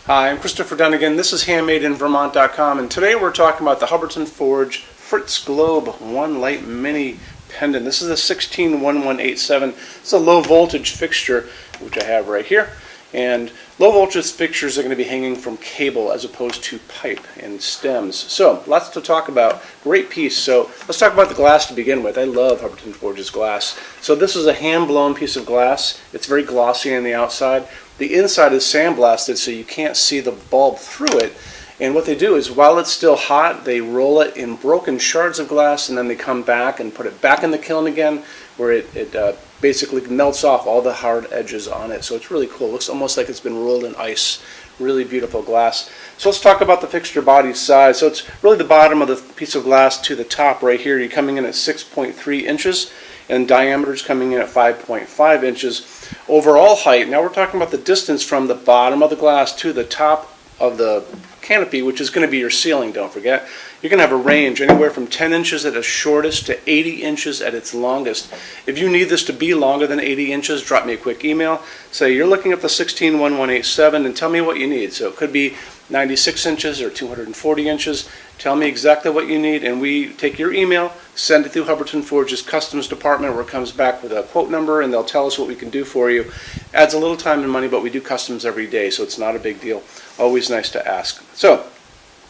Hi, I'm Christopher Dunnigan. This is HandmadeInVermont.com, and today we're talking about the Hubbardton Forge Fritz Globe One Light Mini Pendant. This is a 161187. It's a low voltage fixture, which I have right here. And low voltage fixtures are going to be hanging from cable as opposed to pipe and stems. So, lots to talk about. Great piece. So, let's talk about the glass to begin with. I love Hubbardton Forge's glass. So, this is a hand-blown piece of glass. It's very glossy on the outside. The inside is sandblasted so you can't see the bulb through it. And what they do is, while it's still hot, they roll it in broken shards of glass, and then they come back and put it back in the kiln again, where it basically melts off all the hard edges on it. So it's really cool. It looks almost like it's been rolled in ice. Really beautiful glass. So let's talk about the fixture body size. So it's really the bottom of the piece of glass to the top right here. You're coming in at 6.3 inches, and diameter is coming in at 5.5 inches. Overall height, now we're talking about the distance from the bottom of the glass to the top of the canopy, which is going to be your ceiling, don't forget. You're going to have a range anywhere from 10 inches at its shortest to 80 inches at its longest. If you need this to be longer than 80 inches, drop me a quick email. Say you're looking at the 161187 and tell me what you need. So it could be 96 inches or 240 inches. Tell me exactly what you need, and we take your email, send it through Hubbardton Forge's customs department, where it comes back with a quote number, and they'll tell us what we can do for you. Adds a little time and money, but we do customs every day, so it's not a big deal. Always nice to ask. So,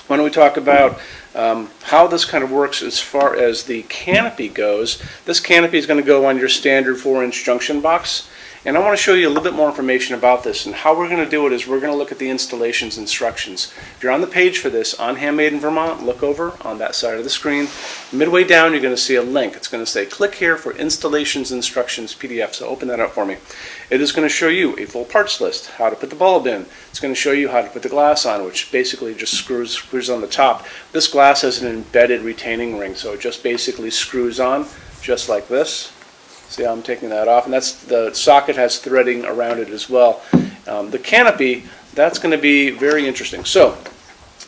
why don't we talk about how this kind of works as far as the canopy goes. This canopy is going to go on your standard 4-inch junction box. And I want to show you a little bit more information about this, and how we're going to do it is we're going to look at the installations instructions. If you're on the page for this on Handmade in Vermont, look over on that side of the screen. Midway down, you're going to see a link. It's going to say click here for installations instructions PDF. So open that up for me. It is going to show you a full parts list, how to put the bulb in. It's going to show you how to put the glass on, which basically just screws on the top. This glass has an embedded retaining ring, so it just basically screws on just like this. See how I'm taking that off, and that's the socket has threading around it as well. The canopy, that's going to be very interesting. So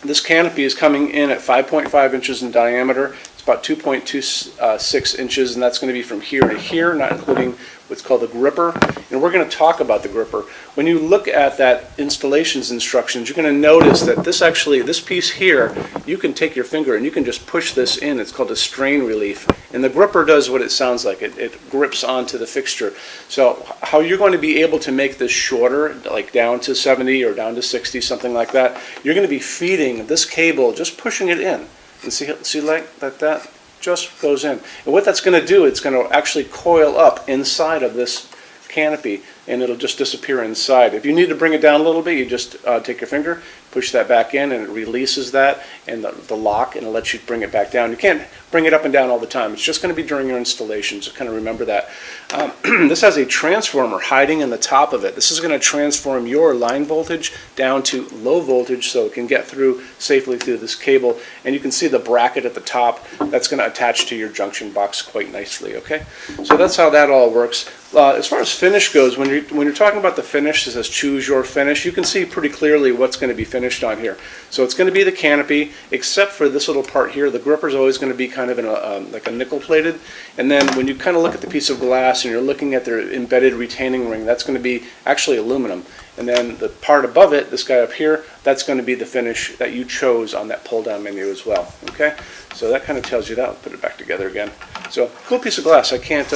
this canopy is coming in at 5.5 inches in diameter. It's about 2.26 inches, and that's going to be from here to here, not including what's called the gripper. And we're going to talk about the gripper. When you look at that installations instructions, you're going to notice that this piece here, you can take your finger and you can just push this in. It's called a strain relief. And the gripper does what it sounds like. It grips onto the fixture. So how you're going to be able to make this shorter, like down to 70 or down to 60, something like that, you're going to be feeding this cable, just pushing it in. And see like that just goes in. And what that's going to do, it's going to actually coil up inside of this canopy, and it'll just disappear inside. If you need to bring it down a little bit, you just take your finger, push that back in, and it releases that and the lock, and it lets you bring it back down. You can't bring it up and down all the time. It's just going to be during your installation, so kind of remember that. This has a transformer hiding in the top of it. This is going to transform your line voltage down to low voltage so it can get through safely through this cable. And you can see the bracket at the top. That's going to attach to your junction box quite nicely, okay? So that's how that all works. As far as finish goes, when you're talking about the finish, it says choose your finish. You can see pretty clearly what's going to be finished on here. So it's going to be the canopy, except for this little part here. The gripper is always going to be kind of in like a nickel plated. And then when you kind of look at the piece of glass and you're looking at their embedded retaining ring, that's going to be actually aluminum. And then the part above it, this guy up here, that's going to be the finish that you chose on that pull down menu as well. Okay, so that kind of tells you that. I'll put it back together again. So cool piece of glass. I can't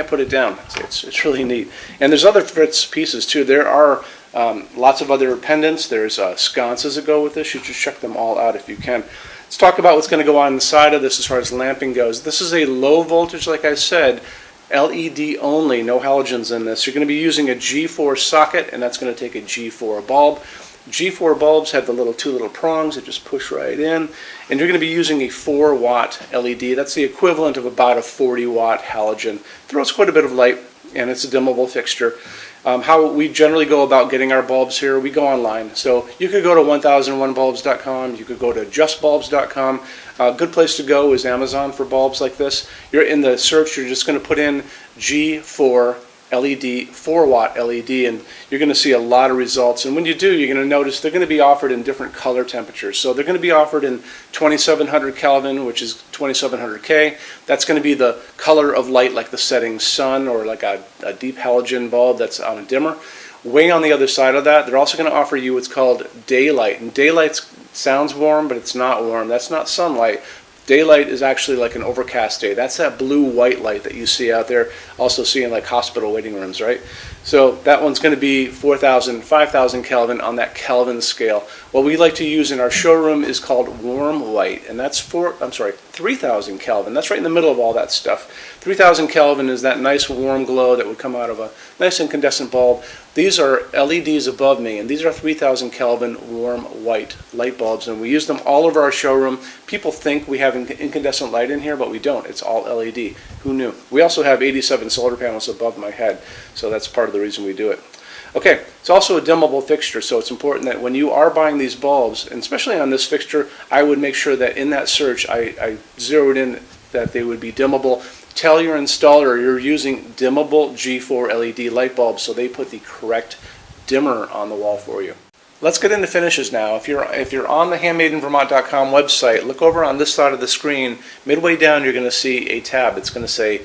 put it down. It's really neat. And there's other Fritz pieces too. There are lots of other pendants. There's sconces that go with this. You should check them all out if you can. Let's talk about what's going to go on the side of this as far as lamping goes. This is a low voltage, like I said, LED only, no halogens in this. You're going to be using a G4 socket, and that's going to take a G4 bulb. G4 bulbs have the two little prongs that just push right in, and you're going to be using a 4-watt LED. That's the equivalent of about a 40-watt halogen. Throws quite a bit of light, and it's a dimmable fixture. How we generally go about getting our bulbs here, we go online. So you could go to 1001bulbs.com, you could go to justbulbs.com. A good place to go is Amazon for bulbs like this. You're in the search, you're just going to put in G4 LED, 4-watt LED, and you're going to see a lot of results. And when you do, you're going to notice they're going to be offered in different color temperatures. So they're going to be offered in 2700 Kelvin, which is 2700 K. That's going to be the color of light like the setting sun, or like a deep halogen bulb that's on a dimmer. Way on the other side of that, they're also going to offer you what's called daylight. And daylight sounds warm, but it's not warm. That's not sunlight. Daylight is actually like an overcast day. That's that blue-white light that you see out there, also see in like hospital waiting rooms, right? So that one's going to be 4,000, 5,000 Kelvin on that Kelvin scale. What we like to use in our showroom is called warm light, and that's 3,000 Kelvin. That's right in the middle of all that stuff. 3,000 Kelvin is that nice warm glow that would come out of a nice incandescent bulb. These are LEDs above me, and these are 3,000 Kelvin warm white light bulbs, and we use them all over our showroom. People think we have incandescent light in here, but we don't. It's all LED. Who knew? We also have 87 solar panels above my head, so that's part of the reason we do it. Okay, it's also a dimmable fixture, so it's important that when you are buying these bulbs, and especially on this fixture, I would make sure that in that search I zeroed in that they would be dimmable. Tell your installer you're using dimmable G4 LED light bulbs so they put the correct dimmer on the wall for you. Let's get into finishes now. If you're on the HandmadeInVermont.com website, look over on this side of the screen. Midway down, you're going to see a tab. It's going to say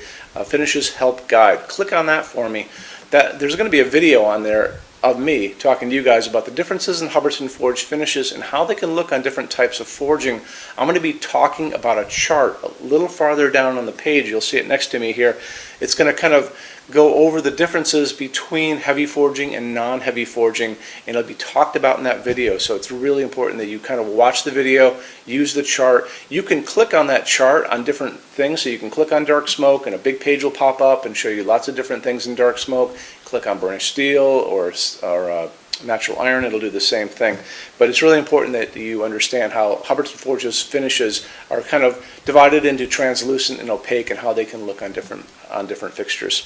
Finishes Help Guide. Click on that for me. There's going to be a video on there of me talking to you guys about the differences in Hubbardton forged finishes and how they can look on different types of forging. I'm going to be talking about a chart a little farther down on the page. You'll see it next to me here. It's going to kind of go over the differences between heavy forging and non-heavy forging, and it'll be talked about in that video. So it's really important that you kind of watch the video, use the chart. You can click on that chart on different things. So you can click on dark smoke and a big page will pop up and show you lots of different things in dark smoke. Click on burnished steel or natural iron, it'll do the same thing. But it's really important that you understand how Hubbardton Forge's finishes are kind of divided into translucent and opaque and how they can look on different fixtures.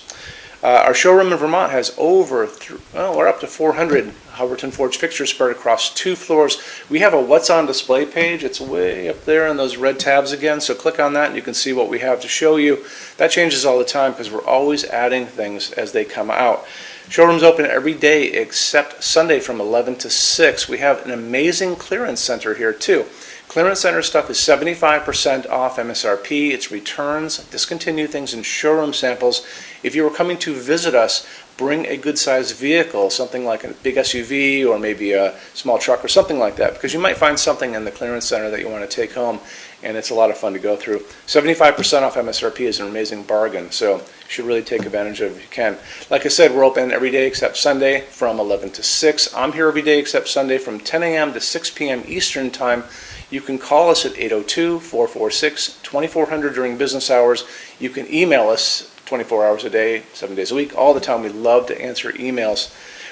Our showroom in Vermont has we're up to 400 Hubbardton Forge fixtures spread across 2 floors. We have a What's on Display page. It's way up there in those red tabs again, so click on that and you can see what we have to show you. That changes all the time because we're always adding things as they come out. Showroom's open every day except Sunday from 11 to 6. We have an amazing clearance center here too. Clearance center stuff is 75% off MSRP. It's returns, discontinued things, and showroom samples. If you were coming to visit us, bring a good-sized vehicle, something like a big SUV or maybe a small truck or something like that, because you might find something in the clearance center that you want to take home, and it's a lot of fun to go through. 75% off MSRP is an amazing bargain, so you should really take advantage of it if you can. Like I said, we're open every day except Sunday from 11 to 6. I'm here every day except Sunday from 10 a.m. to 6 p.m. Eastern Time. You can call us at 802-446-2400 during business hours. You can email us 24 hours a day, 7 days a week, all the time. We love to answer emails.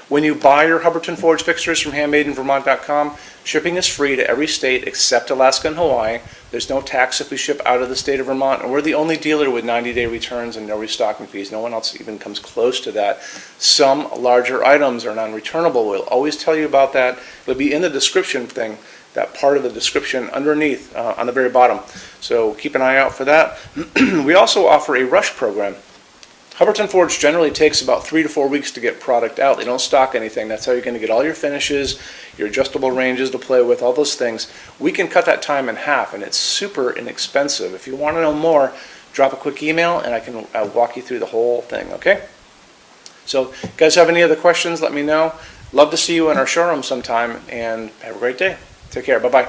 When you buy your Hubbardton Forge fixtures from HandmadeInVermont.com, shipping is free to every state except Alaska and Hawaii. There's no tax if we ship out of the state of Vermont, and we're the only dealer with 90-day returns and no restocking fees. No one else even comes close to that. Some larger items are non-returnable. We'll always tell you about that. It'll be in the description thing, that part of the description underneath on the very bottom. So keep an eye out for that. We also offer a rush program. Hubbardton Forge generally takes about 3 to 4 weeks to get product out. They don't stock anything. That's how you're going to get all your finishes, your adjustable ranges to play with, all those things. We can cut that time in half, and it's super inexpensive. If you want to know more, drop a quick email, and I can walk you through the whole thing, okay? So, if you guys have any other questions, let me know. Love to see you in our showroom sometime, and have a great day. Take care. Bye-bye.